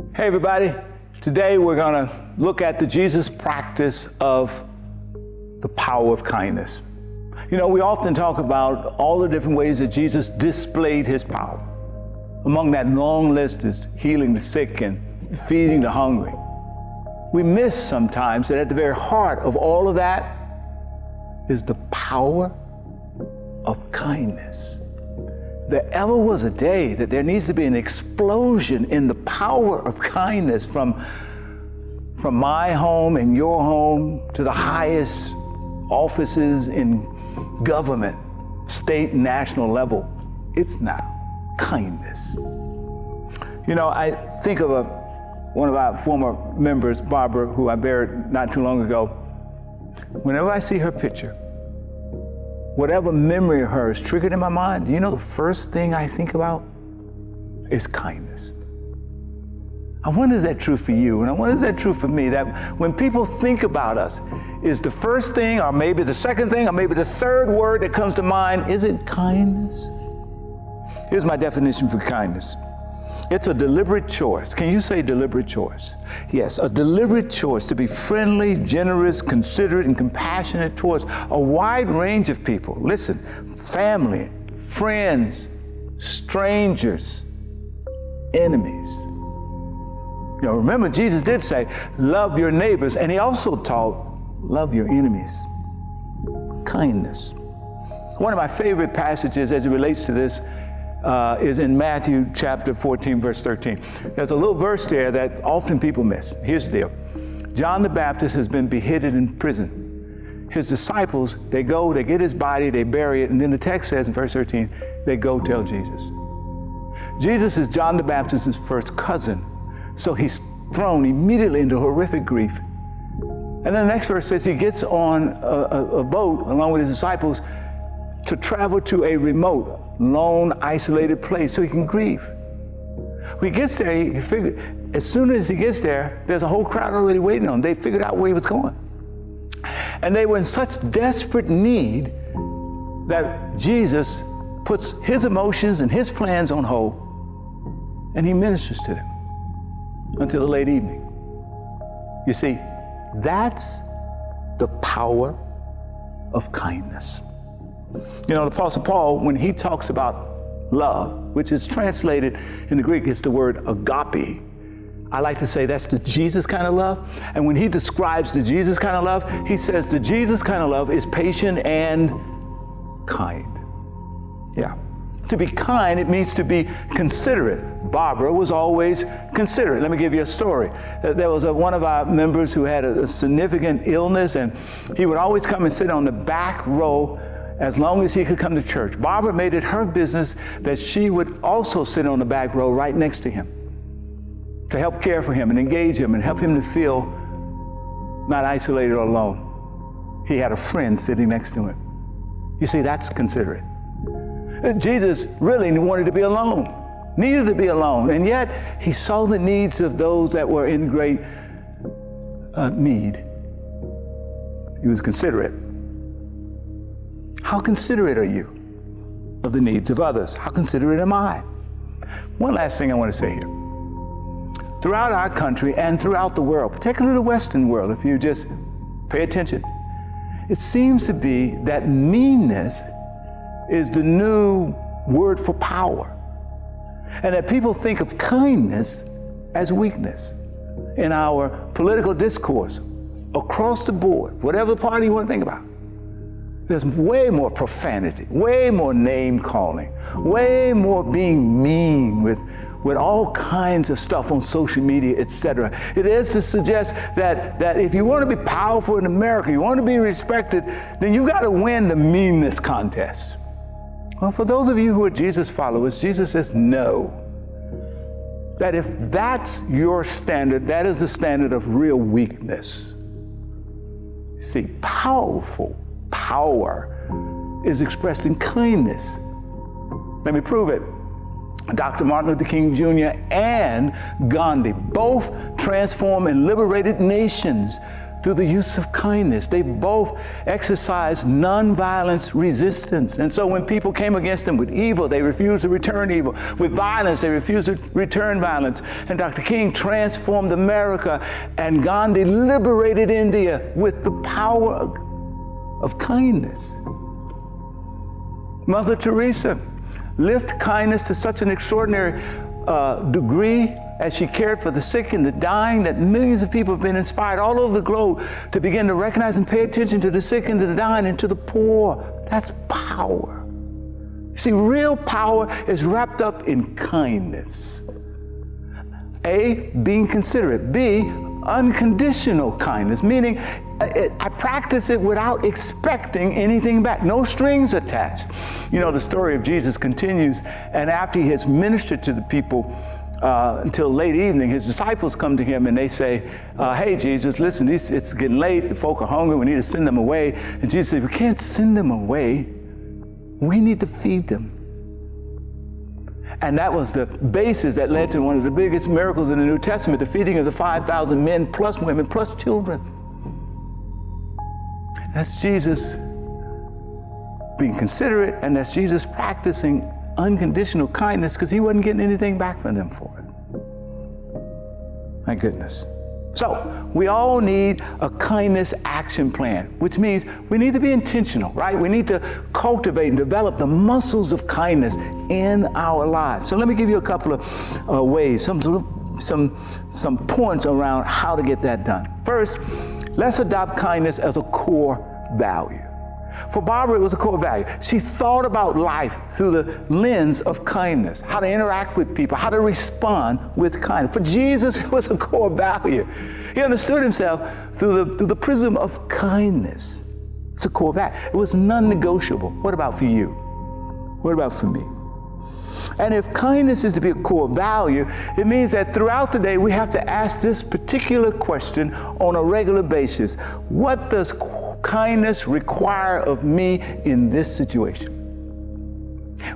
Hey everybody, today we're going to look at the Jesus practice of the power of kindness. You know, we often talk about all the different ways that Jesus displayed his power. Among that long list is healing the sick and feeding the hungry. We miss sometimes that at the very heart of all of that is the power of kindness. There ever was a day that there needs to be an explosion in the power of kindness from my home and your home to the highest offices in government, state and national level. It's now kindness. You know, I think of one of our former members, Barbara, who I buried not too long ago. Whenever I see her picture, whatever memory of her is triggered in my mind, you know the first thing I think about is kindness. I wonder is that true for you? And I wonder is that true for me? That when people think about us, is the first thing or maybe the second thing or maybe the third word that comes to mind, is it kindness? Here's my definition for kindness. It's a deliberate choice. Can you say deliberate choice? Yes, a deliberate choice to be friendly, generous, considerate, and compassionate towards a wide range of people. Listen, family, friends, strangers, enemies. You know, remember Jesus did say, love your neighbors, and he also taught, love your enemies. Kindness. One of my favorite passages as it relates to this is in Matthew chapter 14, verse 13. There's a little verse there that often people miss. Here's the deal. John the Baptist has been beheaded in prison. His disciples, they go, they get his body, they bury it, and then the text says in verse 13, they go tell Jesus. Jesus is John the Baptist's first cousin, so he's thrown immediately into horrific grief. And then the next verse says he gets on a boat along with his disciples to travel to a remote, lone, isolated place so he can grieve. When he gets there, as soon as he gets there, there's a whole crowd already waiting on him. They figured out where he was going. And they were in such desperate need that Jesus puts his emotions and his plans on hold, and he ministers to them until the late evening. You see, that's the power of kindness. You know, the Apostle Paul, when he talks about love, which is translated in the Greek, it's the word agape. I like to say that's the Jesus kind of love. And when he describes the Jesus kind of love, he says the Jesus kind of love is patient and kind. Yeah. To be kind, it means to be considerate. Barbara was always considerate. Let me give you a story. There was one of our members who had a significant illness, and he would always come and sit on the back row as long as he could come to church. Barbara made it her business that she would also sit on the back row right next to him to help care for him and engage him and help him to feel not isolated or alone. He had a friend sitting next to him. You see, that's considerate. Jesus really wanted to be alone, needed to be alone, and yet he saw the needs of those that were in great need. He was considerate. How considerate are you of the needs of others? How considerate am I? One last thing I want to say here. Throughout our country and throughout the world, particularly the Western world, if you just pay attention, it seems to be that meanness is the new word for power. And that people think of kindness as weakness. In our political discourse, across the board, whatever party you want to think about, there's way more profanity, way more name calling, way more being mean with all kinds of stuff on social media, etc. It is to suggest that if you want to be powerful in America, you want to be respected, then you've got to win the meanness contest. Well, for those of you who are Jesus followers, Jesus says no. That if that's your standard, that is the standard of real weakness. See, powerful power is expressed in kindness. Let me prove it. Dr. Martin Luther King Jr. and Gandhi both transformed and liberated nations through the use of kindness. They both exercised nonviolence resistance. And so when people came against them with evil, they refused to return evil. With violence, they refused to return violence. And Dr. King transformed America, and Gandhi liberated India with the power of kindness. Mother Teresa lived kindness to such an extraordinary degree as she cared for the sick and the dying, that millions of people have been inspired all over the globe to begin to recognize and pay attention to the sick and to the dying and to the poor. That's power. See, real power is wrapped up in kindness. A, being considerate. B, unconditional kindness, meaning I practice it without expecting anything back, no strings attached. You know, the story of Jesus continues, and after he has ministered to the people until late evening, his disciples come to him and they say, hey, Jesus, listen, it's getting late, the folk are hungry, we need to send them away. And Jesus said, we can't send them away, we need to feed them. And that was the basis that led to one of the biggest miracles in the New Testament, the feeding of the 5,000 men plus women plus children. That's Jesus being considerate, and that's Jesus practicing unconditional kindness because he wasn't getting anything back from them for it. My goodness. So we all need a kindness action plan, which means we need to be intentional, right? We need to cultivate and develop the muscles of kindness in our lives. So let me give you a couple of ways, some points around how to get that done. First, let's adopt kindness as a core value. For Barbara, it was a core value. She thought about life through the lens of kindness, how to interact with people, how to respond with kindness. For Jesus, it was a core value. He understood himself through the prism of kindness. It's a core value. It was non-negotiable. What about for you? What about for me? And if kindness is to be a core value, it means that throughout the day we have to ask this particular question on a regular basis. What does kindness require of me in this situation?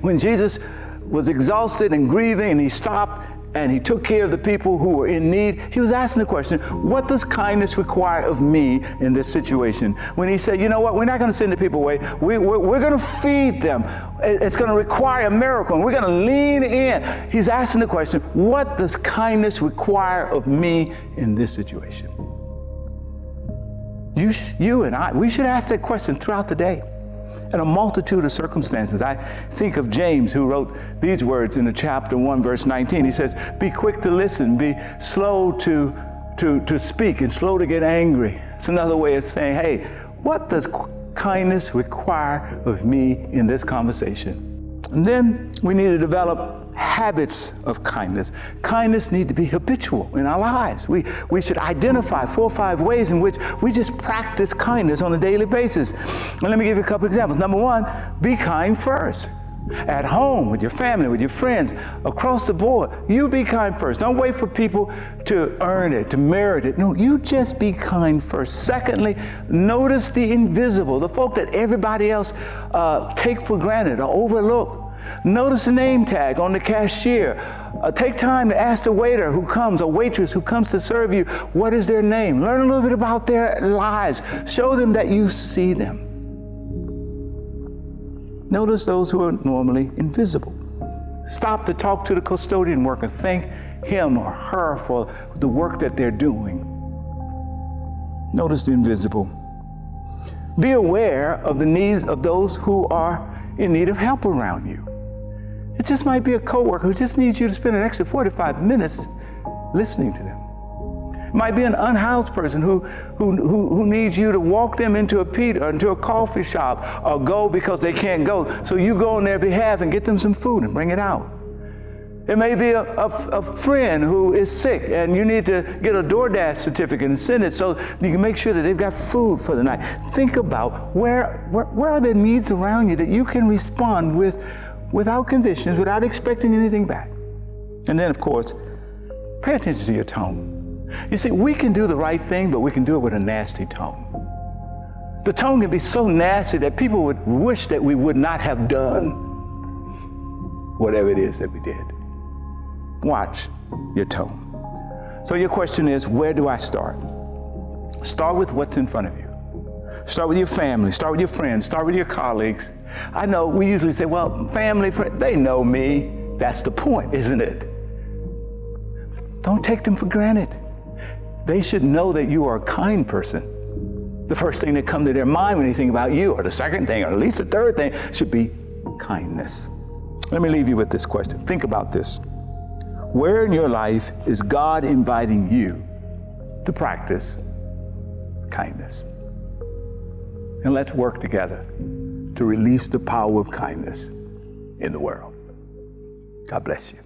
When Jesus was exhausted and grieving and he stopped and he took care of the people who were in need, he was asking the question, what does kindness require of me in this situation? When he said, you know what, we're not going to send the people away. We're going to feed them. It's going to require a miracle, and we're going to lean in. He's asking the question, what does kindness require of me in this situation? You and I, we should ask that question throughout the day in a multitude of circumstances. I think of James, who wrote these words in the chapter 1, verse 19. He says, be quick to listen, be slow to speak, and slow to get angry. It's another way of saying, hey, what does kindness require of me in this conversation? And then we need to develop habits of kindness. Kindness needs to be habitual in our lives. We should identify 4 or 5 ways in which we just practice kindness on a daily basis. And let me give you a couple examples. Number 1, be kind first. At home, with your family, with your friends, across the board, you be kind first. Don't wait for people to earn it, to merit it. No, you just be kind first. Secondly, notice the invisible, the folk that everybody else take for granted or overlook. Notice the name tag on the cashier. Take time to ask the waiter who comes, or waitress who comes to serve you, what is their name? Learn a little bit about their lives. Show them that you see them. Notice those who are normally invisible. Stop to talk to the custodian worker. Thank him or her for the work that they're doing. Notice the invisible. Be aware of the needs of those who are in need of help around you. It just might be a coworker who just needs you to spend an extra 45 minutes listening to them. It might be an unhoused person who needs you to walk them into a pita or into a coffee shop, or go because they can't go. So you go on their behalf and get them some food and bring it out. It may be a friend who is sick and you need to get a DoorDash certificate and send it so you can make sure that they've got food for the night. Think about where are there needs around you that you can respond without conditions, without expecting anything back. And then, of course, pay attention to your tone. You see, we can do the right thing, but we can do it with a nasty tone. The tone can be so nasty that people would wish that we would not have done whatever it is that we did. Watch your tone. So your question is, where do I start? Start with what's in front of you. Start with your family, start with your friends, start with your colleagues. I know we usually say, well, family, friends, they know me. That's the point, isn't it? Don't take them for granted. They should know that you are a kind person. The first thing that comes to their mind when they think about you, or the second thing, or at least the third thing, should be kindness. Let me leave you with this question. Think about this. Where in your life is God inviting you to practice kindness? And let's work together to release the power of kindness in the world. God bless you.